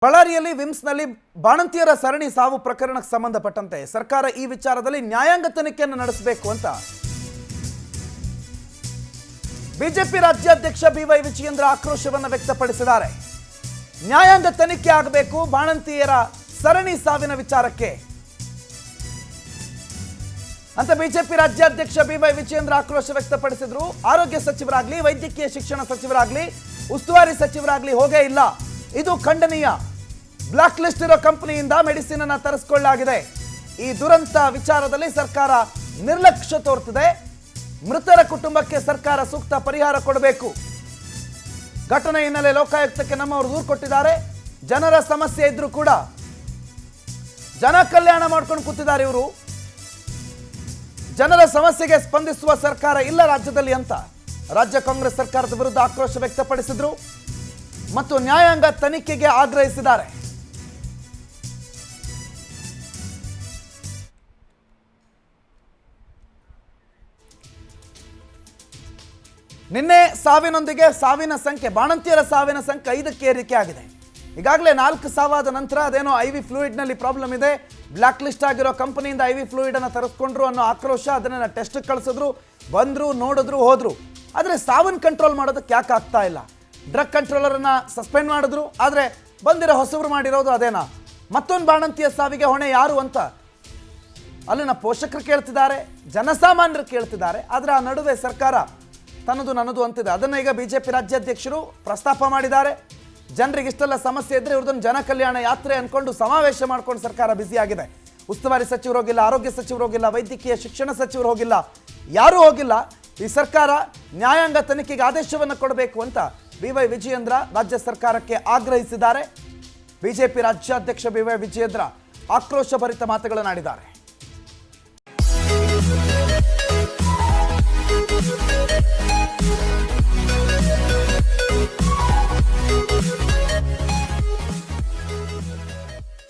ಬಳ್ಳಾರಿಯಲ್ಲಿ ವಿಮ್ಸ್ನಲ್ಲಿ ಬಾಣಂತಿಯರ ಸರಣಿ ಸಾವು ಪ್ರಕರಣಕ್ಕೆ ಸಂಬಂಧಪಟ್ಟಂತೆ ಸರ್ಕಾರ ಈ ವಿಚಾರದಲ್ಲಿ ನ್ಯಾಯಾಂಗ ತನಿಖೆಯನ್ನು ನಡೆಸಬೇಕು ಅಂತ ಬಿಜೆಪಿ ರಾಜ್ಯಾಧ್ಯಕ್ಷ ಬಿವೈ ವಿಜಯೇಂದ್ರ ಆಕ್ರೋಶವನ್ನು ವ್ಯಕ್ತಪಡಿಸಿದ್ದಾರೆ. ನ್ಯಾಯಾಂಗ ತನಿಖೆ ಆಗಬೇಕು ಬಾಣಂತಿಯರ ಸರಣಿ ಸಾವಿನ ವಿಚಾರಕ್ಕೆ ಅಂತ ಬಿಜೆಪಿ ರಾಜ್ಯಾಧ್ಯಕ್ಷ ಬಿವೈ ವಿಜಯೇಂದ್ರ ಆಕ್ರೋಶ ವ್ಯಕ್ತಪಡಿಸಿದ್ರು. ಆರೋಗ್ಯ ಸಚಿವರಾಗ್ಲಿ, ವೈದ್ಯಕೀಯ ಶಿಕ್ಷಣ ಸಚಿವರಾಗ್ಲಿ, ಉಸ್ತುವಾರಿ ಸಚಿವರಾಗ್ಲಿ ಹೋಗೇ ಇಲ್ಲ. ಇದು ಖಂಡನೀಯ. ಬ್ಲಾಕ್ ಲಿಸ್ಟ್ ಇರೋ ಕಂಪನಿಯಿಂದ ಮೆಡಿಸಿನ್ ಅನ್ನು ತರಿಸಿಕೊಳ್ಳಲಾಗಿದೆ. ಈ ದುರಂತ ವಿಚಾರದಲ್ಲಿ ಸರ್ಕಾರ ನಿರ್ಲಕ್ಷ್ಯ ತೋರ್ತಿದೆ. ಮೃತರ ಕುಟುಂಬಕ್ಕೆ ಸರ್ಕಾರ ಸೂಕ್ತ ಪರಿಹಾರ ಕೊಡಬೇಕು. ಘಟನೆ ಹಿನ್ನೆಲೆ ಲೋಕಾಯುಕ್ತಕ್ಕೆ ನಮ್ಮವರು ದೂರು ಕೊಟ್ಟಿದ್ದಾರೆ. ಜನರ ಸಮಸ್ಯೆ ಇದ್ರೂ ಕೂಡ ಜನ ಕಲ್ಯಾಣ ಮಾಡ್ಕೊಂಡು ಕೂತಿದ್ದಾರೆ ಇವರು. ಜನರ ಸಮಸ್ಯೆಗೆ ಸ್ಪಂದಿಸುವ ಸರ್ಕಾರ ಇಲ್ಲ ರಾಜ್ಯದಲ್ಲಿ ಅಂತ ರಾಜ್ಯ ಕಾಂಗ್ರೆಸ್ ಸರ್ಕಾರದ ವಿರುದ್ಧ ಆಕ್ರೋಶ ವ್ಯಕ್ತಪಡಿಸಿದ್ರು ಮತ್ತು ನ್ಯಾಯಾಂಗ ತನಿಖೆಗೆ ಆಗ್ರಹಿಸಿದ್ದಾರೆ. ನಿನ್ನೆ ಸಾವಿನೊಂದಿಗೆ ಸಾವಿನ ಸಂಖ್ಯೆ, ಬಾಣಂತಿಯರ ಸಾವಿನ ಸಂಖ್ಯೆ 5ಕ್ಕೆ ಏರಿಕೆ ಆಗಿದೆ. ಈಗಾಗಲೇ 4 ಸಾವಾದ ನಂತರ ಅದೇನೋ IV ಫ್ಲೂಯಿಡ್ನಲ್ಲಿ ಪ್ರಾಬ್ಲಮ್ ಇದೆ, ಬ್ಲಾಕ್ ಲಿಸ್ಟ್ ಆಗಿರೋ ಕಂಪನಿಯಿಂದ IV ಫ್ಲೂಯಿಡ್ ಅನ್ನು ತರಿಸ್ಕೊಂಡ್ರು ಅನ್ನೋ ಆಕ್ರೋಶ. ಅದನ್ನ ಟೆಸ್ಟ್ ಕಳಿಸಿದ್ರು, ಬಂದ್ರು, ನೋಡಿದ್ರು, ಹೋದ್ರು. ಆದರೆ ಸಾವನ್ನ ಕಂಟ್ರೋಲ್ ಮಾಡೋದಕ್ಕೆ ಯಾಕೆ ಆಗ್ತಾ ಇಲ್ಲ? ಡ್ರಗ್ ಕಂಟ್ರೋಲರನ್ನ ಸಸ್ಪೆಂಡ್ ಮಾಡಿದ್ರು, ಆದರೆ ಬಂದಿರೋ ಹೊಸಬ್ರು ಮಾಡಿರೋದು ಅದೇನಾ? ಮತ್ತೊಂದು ಬಾಣಂತಿಯ ಸಾವಿಗೆ ಹೊಣೆ ಯಾರು ಅಂತ ಅಲ್ಲಿನ ಪೋಷಕರು ಕೇಳ್ತಿದ್ದಾರೆ, ಜನಸಾಮಾನ್ಯರು ಕೇಳ್ತಿದ್ದಾರೆ. ಆದರೆ ಆ ನಡುವೆ ಸರ್ಕಾರ ತನ್ನದು ನನ್ನದು ಅಂತಿದೆ. ಅದನ್ನು ಈಗ ಬಿಜೆಪಿ ರಾಜ್ಯಾಧ್ಯಕ್ಷರು ಪ್ರಸ್ತಾಪ ಮಾಡಿದ್ದಾರೆ. ಜನರಿಗೆ ಇಷ್ಟೆಲ್ಲ ಸಮಸ್ಯೆ ಇದ್ದರೆ ಇವ್ರದನ್ನು ಜನ ಕಲ್ಯಾಣ ಯಾತ್ರೆ ಅಂದ್ಕೊಂಡು ಸಮಾವೇಶ ಮಾಡ್ಕೊಂಡು ಸರ್ಕಾರ ಬ್ಯುಸಿಯಾಗಿದೆ. ಉಸ್ತುವಾರಿ ಸಚಿವರು ಹೋಗಿಲ್ಲ, ಆರೋಗ್ಯ ಸಚಿವರು ಹೋಗಿಲ್ಲ, ವೈದ್ಯಕೀಯ ಶಿಕ್ಷಣ ಸಚಿವರು ಹೋಗಿಲ್ಲ, ಯಾರೂ ಹೋಗಿಲ್ಲ. ಈ ಸರ್ಕಾರ ನ್ಯಾಯಾಂಗ ತನಿಖೆಗೆ ಆದೇಶವನ್ನು ಕೊಡಬೇಕು ಅಂತ ಬಿವೈ ವಿಜಯೇಂದ್ರ ರಾಜ್ಯ ಸರ್ಕಾರಕ್ಕೆ ಆಗ್ರಹಿಸಿದ್ದಾರೆ. ಬಿಜೆಪಿ ರಾಜ್ಯಾಧ್ಯಕ್ಷ ಬಿವೈ ವಿಜಯೇಂದ್ರ ಆಕ್ರೋಶಭರಿತ ಮಾತುಗಳನ್ನಾಡಿದ್ದಾರೆ.